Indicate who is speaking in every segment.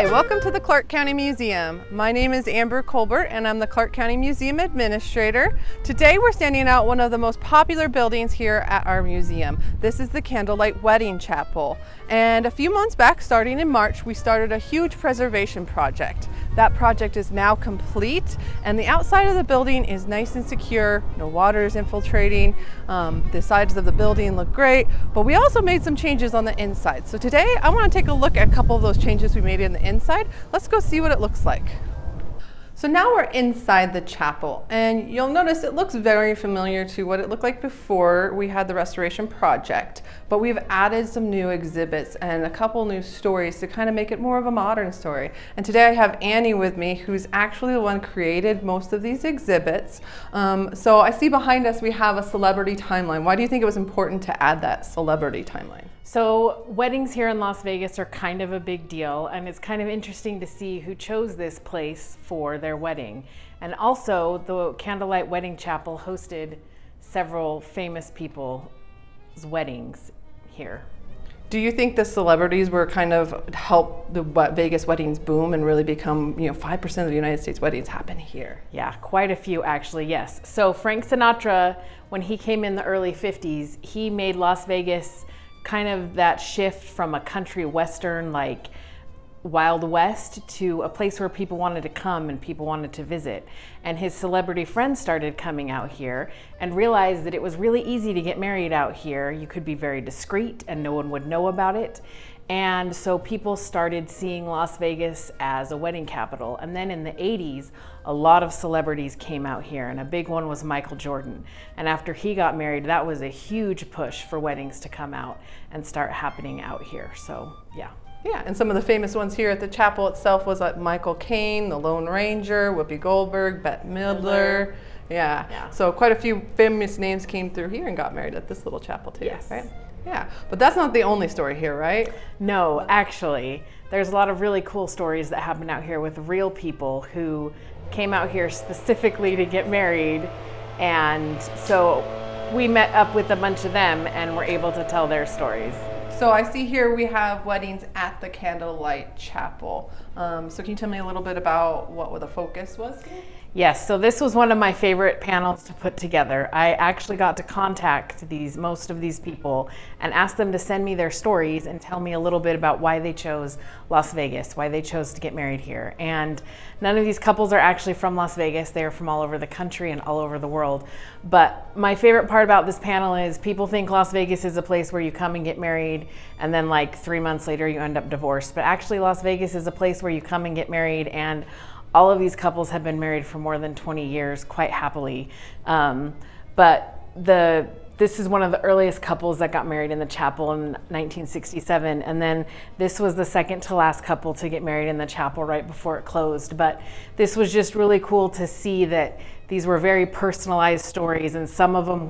Speaker 1: Hi, welcome to the Clark County Museum. My name is Amber Colbert and I'm the Clark County Museum Administrator. Today we're standing out one of the most popular buildings here at our museum. This is the Candlelight Wedding Chapel. And a few months back, starting in March, we started a huge preservation project. That project is now complete and the outside of the building is nice and secure. No water is infiltrating. The sides of the building look great, but we also made some changes on the inside. So today I want to take a look at a couple of those changes we made in the inside. Let's go see what it looks like. So now we're inside the chapel and you'll notice it looks very familiar to what it looked like before we had the restoration project, but we've added some new exhibits and a couple new stories to kind of make it more of a modern story. And today I have Annie with me, who's actually the one created most of these exhibits. So I see behind us we have a celebrity timeline. Why do you think it was important to add that celebrity timeline?
Speaker 2: So weddings here in Las Vegas are kind of a big deal, and it's kind of interesting to see who chose this place for their wedding. And also the Candlelight Wedding Chapel hosted several famous people's weddings here.
Speaker 1: Do you think the celebrities were kind of help the Vegas weddings boom and really become, 5% of the United States weddings happen here?
Speaker 2: Yeah, quite a few actually, yes. So Frank Sinatra, when he came in the early 50s, he made Las Vegas kind of that shift from a country western like Wild West to a place where people wanted to come and people wanted to visit. And his celebrity friends started coming out here and realized that it was really easy to get married out here. You could be very discreet and no one would know about it. And so people started seeing Las Vegas as a wedding capital. And then in the 80s, a lot of celebrities came out here, and a big one was Michael Jordan. And after he got married, that was a huge push for weddings to come out and start happening out here. So, yeah.
Speaker 1: Yeah, and some of the famous ones here at the chapel itself was like Michael Caine, the Lone Ranger, Whoopi Goldberg, Bette Midler. Yeah. So quite a few famous names came through here and got married at this little chapel too,
Speaker 2: yes.
Speaker 1: Right? Yeah, but that's not the only story here, right?
Speaker 2: No, actually, there's a lot of really cool stories that happen out here with real people who came out here specifically to get married. And so we met up with a bunch of them and were able to tell their stories.
Speaker 1: So I see here we have weddings at the Candlelight Chapel. So can you tell me a little bit about what the focus was?
Speaker 2: Yes, so this was one of my favorite panels to put together. I actually got to contact most of these people and ask them to send me their stories and tell me a little bit about why they chose Las Vegas, why they chose to get married here. And none of these couples are actually from Las Vegas. They're from all over the country and all over the world. But my favorite part about this panel is people think Las Vegas is a place where you come and get married and then like 3 months later you end up divorced. But actually Las Vegas is a place where you come and get married, and all of these couples have been married for more than 20 years, quite happily. But this is one of the earliest couples that got married in the chapel in 1967. And then this was the second to last couple to get married in the chapel right before it closed. But this was just really cool to see that these were very personalized stories, and some of them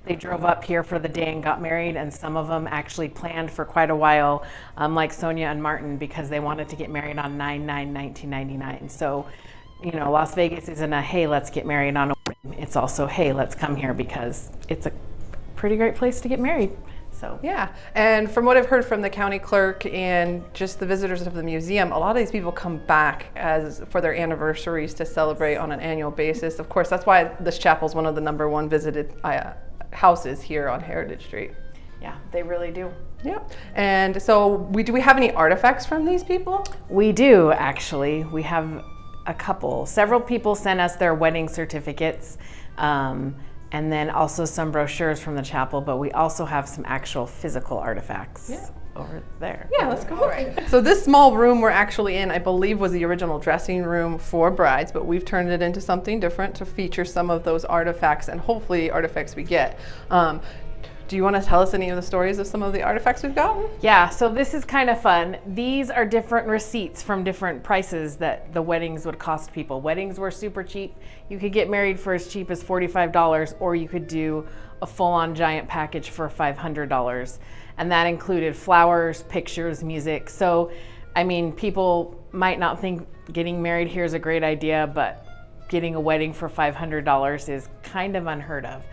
Speaker 2: they drove up here for the day and got married, and some of them actually planned for quite a while, like Sonia and Martin, because they wanted to get married on 9/9/1999. So, Las Vegas isn't a, hey, let's get married on a whim. It's also, hey, let's come here because it's a pretty great place to get married. So
Speaker 1: yeah, and from what I've heard from the county clerk and just the visitors of the museum, a lot of these people come back for their anniversaries to celebrate on an annual basis. Of course, that's why this chapel is one of the #1 visited houses here on Heritage Street.
Speaker 2: Yeah, they really do.
Speaker 1: Yeah, and so do we have any artifacts from these people?
Speaker 2: We do, actually. We have a couple. Several people sent us their wedding certificates. And then also some brochures from the chapel, but we also have some actual physical artifacts over there.
Speaker 1: Yeah, let's go. Right. So this small room we're actually in, I believe, was the original dressing room for brides, but we've turned it into something different to feature some of those artifacts and hopefully artifacts we get. Do you want to tell us any of the stories of some of the artifacts we've gotten?
Speaker 2: Yeah, so this is kind of fun. These are different receipts from different prices that the weddings would cost people. Weddings were super cheap. You could get married for as cheap as $45, or you could do a full-on giant package for $500. And that included flowers, pictures, music. So, people might not think getting married here is a great idea, but getting a wedding for $500 is kind of unheard of.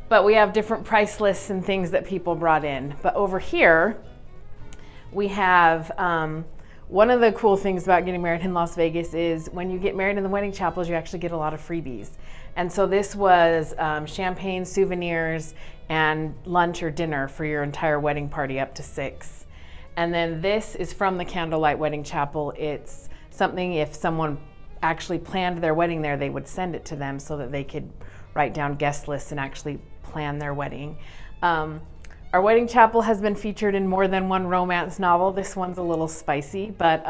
Speaker 2: But we have different price lists and things that people brought in. But over here, we have One of the cool things about getting married in Las Vegas is when you get married in the wedding chapels, you actually get a lot of freebies. And so this was champagne, souvenirs, and lunch or dinner for your entire wedding party, up to 6. And then this is from the Candlelight Wedding Chapel. It's something, if someone actually planned their wedding there, they would send it to them so that they could write down guest lists and actually plan their wedding. Our wedding chapel has been featured in more than one romance novel. This one's a little spicy, but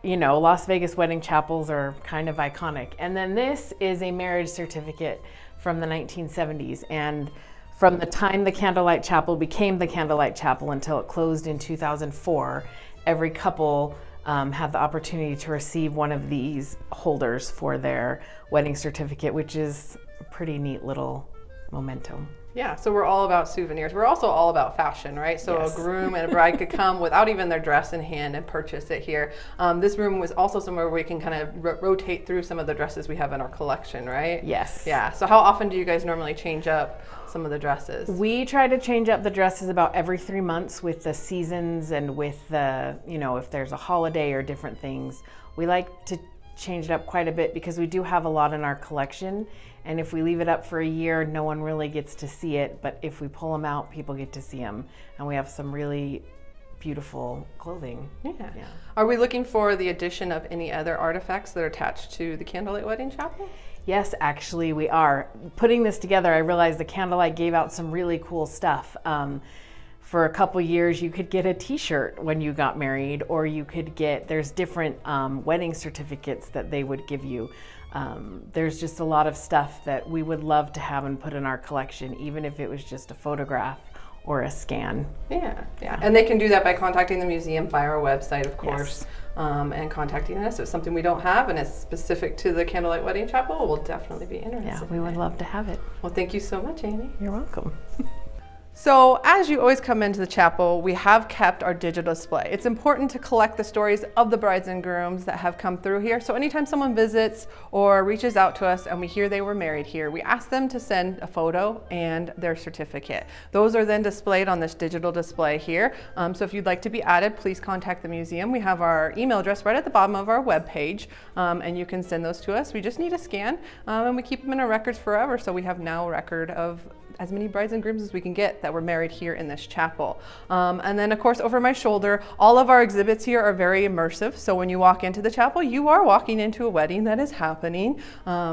Speaker 2: you know, Las Vegas wedding chapels are kind of iconic. And then this is a marriage certificate from the 1970s. And from the time the Candlelight Chapel became the Candlelight Chapel until it closed in 2004, every couple had the opportunity to receive one of these holders for their wedding certificate, which is a pretty neat little memento.
Speaker 1: Yeah, so we're all about souvenirs. We're also all about fashion, right? So
Speaker 2: Yes.
Speaker 1: A groom and a bride could come without even their dress in hand and purchase it here. This room was also somewhere where we can kind of rotate through some of the dresses we have in our collection, right?
Speaker 2: Yes.
Speaker 1: Yeah, so how often do you guys normally change up some of the dresses?
Speaker 2: We try to change up the dresses about every 3 months with the seasons and with the, you know, if there's a holiday or different things. We like to change it up quite a bit because we do have a lot in our collection. And if we leave it up for a year, no one really gets to see it. But if we pull them out, people get to see them. And we have some really beautiful clothing.
Speaker 1: Yeah.
Speaker 2: Yeah.
Speaker 1: Are we looking for the addition of any other artifacts that are attached to the Candlelight Wedding Chapel?
Speaker 2: Yes, actually we are. Putting this together, I realized the Candlelight gave out some really cool stuff. For a couple years, you could get a t-shirt when you got married, or you could get, there's different wedding certificates that they would give you. There's just a lot of stuff that we would love to have and put in our collection, even if it was just a photograph or a scan.
Speaker 1: Yeah. And they can do that by contacting the museum via our website, of course, and contacting us. If it's something we don't have and it's specific to the Candlelight Wedding Chapel, we'll definitely be interested.
Speaker 2: Yeah, we would love to have it.
Speaker 1: Well, thank you so much, Annie.
Speaker 2: You're welcome.
Speaker 1: So as you always come into the chapel, we have kept our digital display. It's important to collect the stories of the brides and grooms that have come through here. So anytime someone visits or reaches out to us and we hear they were married here, we ask them to send a photo and their certificate. Those are then displayed on this digital display here. So if you'd like to be added, please contact the museum. We have our email address right at the bottom of our webpage, and you can send those to us. We just need a scan, and we keep them in our records forever. So we have now a record of as many brides and grooms as we can get that were married here in this chapel. And then of course over my shoulder, all of our exhibits here are very immersive. So when you walk into the chapel, you are walking into a wedding that is happening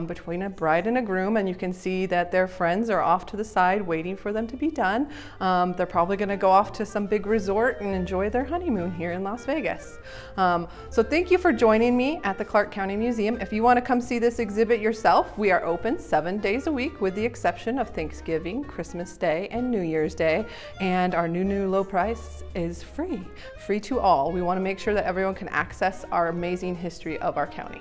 Speaker 1: between a bride and a groom, and you can see that their friends are off to the side waiting for them to be done. They're probably gonna go off to some big resort and enjoy their honeymoon here in Las Vegas. So thank you for joining me at the Clark County Museum. If you wanna come see this exhibit yourself, we are open 7 days a week with the exception of Thanksgiving, Christmas Day, and New Year's Day. And our new low price is free to all. We want to make sure that everyone can access our amazing history of our county.